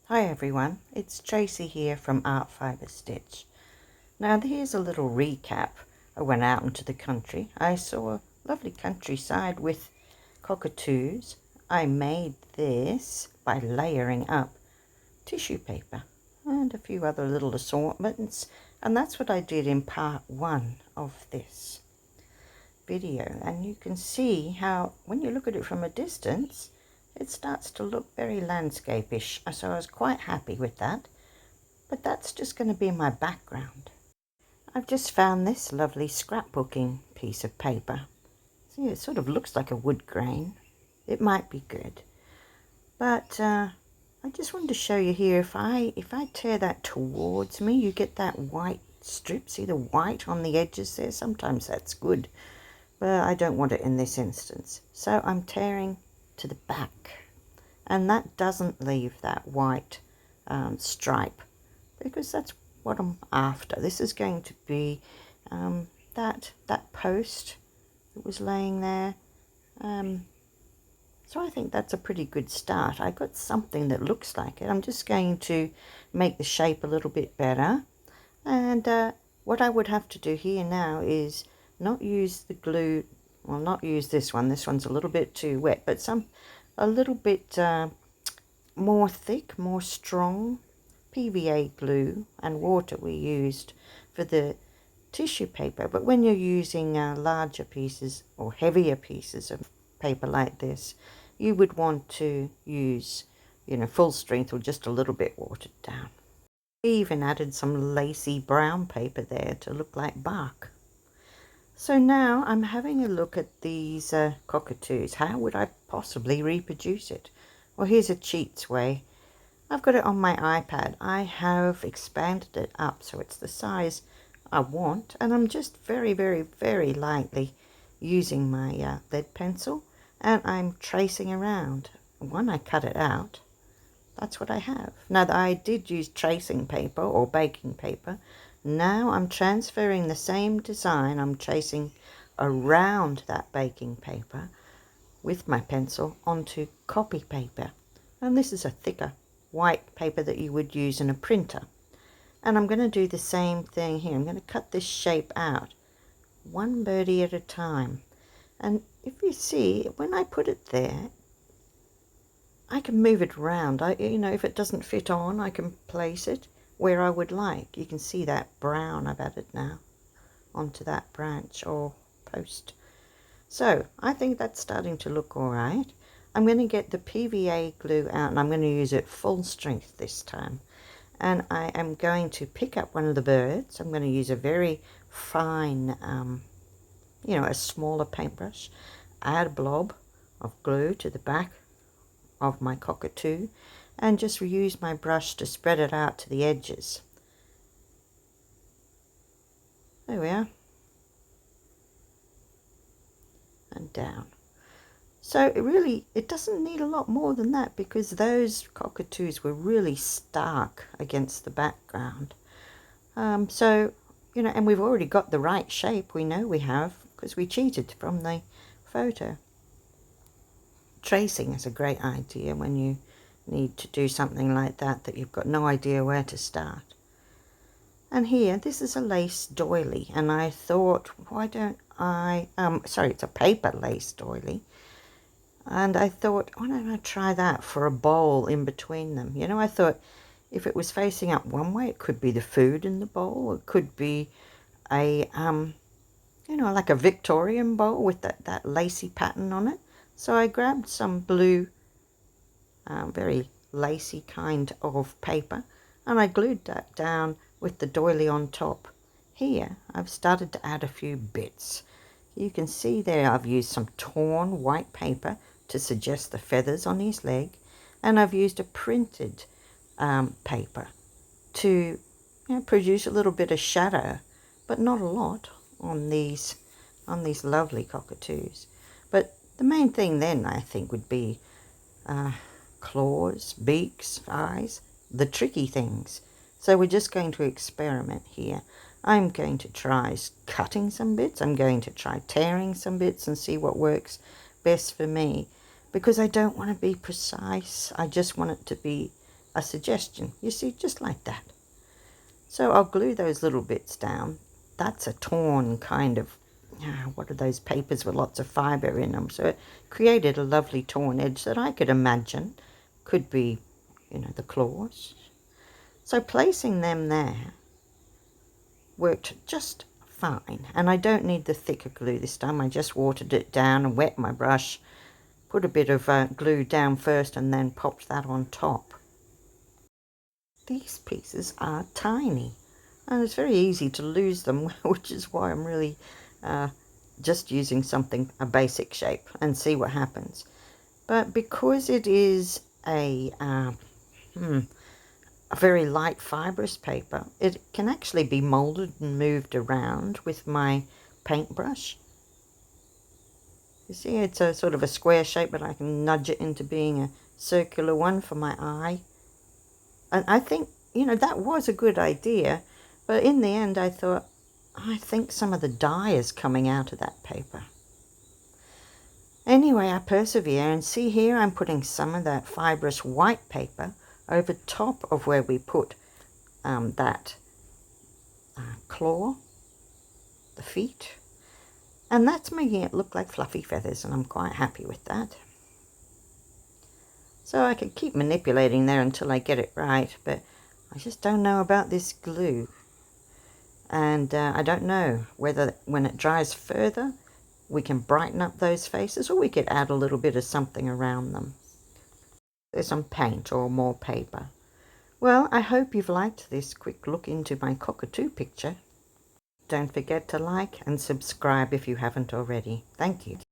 Hi everyone, it's Tracy here from Art Fibre Stitch. Now here's a little recap. I went out into the country. I saw a lovely countryside with cockatoos. I made this by layering up tissue paper and a few other little assortments, and that's what I did in part 1 of this video. And you can see how when you look at it from a distance it starts to look very landscape-ish, so I was quite happy with that. But that's just going to be my background. I've just found this lovely scrapbooking piece of paper. See, it sort of looks like a wood grain. It might be good. But I just wanted to show you here, if I tear that towards me, you get that white strip. See the white on the edges there? Sometimes that's good, but I don't want it in this instance. So I'm tearing to the back, and that doesn't leave that white stripe, because that's what I'm after. This is going to be that post that was laying there, so I think that's a pretty good start. I got something that looks like it. I'm just going to make the shape a little bit better, and what I would have to do here now is not use the glue. Well, not use this one. This one's a little bit too wet, but a little bit more thick, more strong PVA glue and water we used for the tissue paper. But when you're using larger pieces or heavier pieces of paper like this, you would want to use, full strength or just a little bit watered down. I even added some lacy brown paper there to look like bark. So now I'm having a look at these cockatoos. How would I possibly reproduce it? Well, here's a cheat's way. I've got it on my iPad. I have expanded it up so it's the size I want, and I'm just very, very, very lightly using my lead pencil, and I'm tracing around. When I cut it out, that's what I have. Now, I did use tracing paper or baking paper. Now I'm transferring the same design. I'm tracing around that baking paper with my pencil onto copy paper. And this is a thicker white paper that you would use in a printer. And I'm going to do the same thing here. I'm going to cut this shape out one birdie at a time. And if you see, when I put it there, I can move it around. If it doesn't fit on, I can place it where I would like. You can see that brown I've added now onto that branch or post. So I think that's starting to look all right. I'm going to get the PVA glue out, and I'm going to use it full strength this time. And I am going to pick up one of the birds. I'm going to use a very fine, a smaller paintbrush, add a blob of glue to the back of my cockatoo, and just use my brush to spread it out to the edges. There we are. And down. So it doesn't need a lot more than that, because those cockatoos were really stark against the background. And we've already got the right shape. We know we have, because we cheated from the photo. Tracing is a great idea when you need to do something like that you've got no idea where to start. And here, this is a lace doily, and I thought, why don't I, it's a paper lace doily, and I thought, why don't I try that for a bowl in between them? I thought if it was facing up one way, it could be the food in the bowl, it could be a, like a Victorian bowl with that lacy pattern on it. So I grabbed some blue, very lacy kind of paper, and I glued that down with the doily on top. Here I've started to add a few bits. You can see there I've used some torn white paper to suggest the feathers on his leg, and I've used a printed paper to produce a little bit of shadow, but not a lot on these lovely cockatoos. But the main thing then, I think, would be claws, beaks, eyes, the tricky things. So we're just going to experiment here. I'm going to try cutting some bits. I'm going to try tearing some bits and see what works best for me, because I don't want to be precise. I just want it to be a suggestion. You see, just like that. So I'll glue those little bits down. That's a torn kind of, what are those papers with lots of fibre in them? So it created a lovely torn edge that I could imagine could be, the claws. So placing them there worked just fine. And I don't need the thicker glue this time. I just watered it down and wet my brush, put a bit of glue down first and then popped that on top. These pieces are tiny and it's very easy to lose them, which is why I'm really just using a basic shape and see what happens. But because it is a very light fibrous paper, it can actually be molded and moved around with my paintbrush. You see, it's a sort of a square shape, but I can nudge it into being a circular one for my eye. And I think, that was a good idea. But in the end, I thought, I think some of the dye is coming out of that paper. Anyway, I persevere, and see here I'm putting some of that fibrous white paper over top of where we put that claw, the feet. And that's making it look like fluffy feathers, and I'm quite happy with that. So I can keep manipulating there until I get it right, but I just don't know about this glue. And I don't know whether when it dries further, we can brighten up those faces, or we could add a little bit of something around them. There's some paint or more paper. Well, I hope you've liked this quick look into my cockatoo picture. Don't forget to like and subscribe if you haven't already. Thank you.